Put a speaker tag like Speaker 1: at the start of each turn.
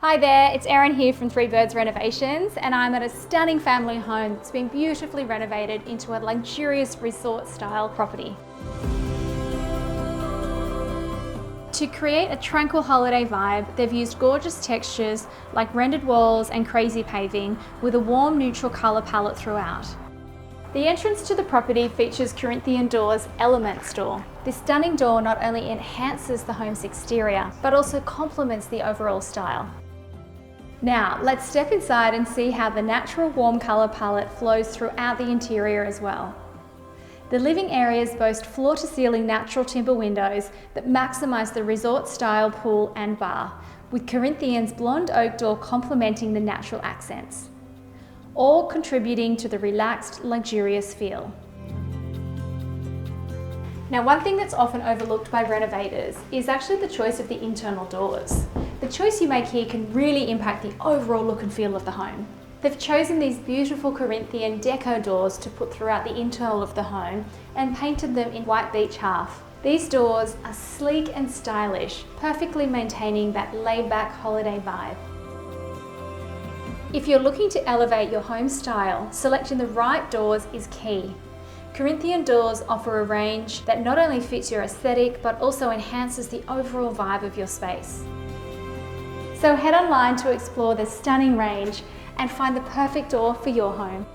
Speaker 1: Hi there, it's Erin here from Birds Renovations, and I'm at a stunning family home that's been beautifully renovated into a luxurious resort style property. To create a tranquil holiday vibe, they've used gorgeous textures like rendered walls and crazy paving with a warm neutral colour palette throughout. The entrance to the property features Corinthian Door's Elements door. This stunning door not only enhances the home's exterior, but also complements the overall style. Now, let's step inside and see how the natural warm colour palette flows throughout the interior as well. The living areas boast floor-to-ceiling natural timber windows that maximise the resort-style pool and bar, with Corinthian's blonde oak door complementing the natural accents, all contributing to the relaxed, luxurious feel. Now, one thing that's often overlooked by renovators is actually the choice of the internal doors. The choice you make here can really impact the overall look and feel of the home. They've chosen these beautiful Corinthian Deco doors to put throughout the internal of the home and painted them in white beech half. These doors are sleek and stylish, perfectly maintaining that laid-back holiday vibe. If you're looking to elevate your home style, selecting the right doors is key. Corinthian doors offer a range that not only fits your aesthetic, but also enhances the overall vibe of your space. So head online to explore this stunning range and find the perfect door for your home.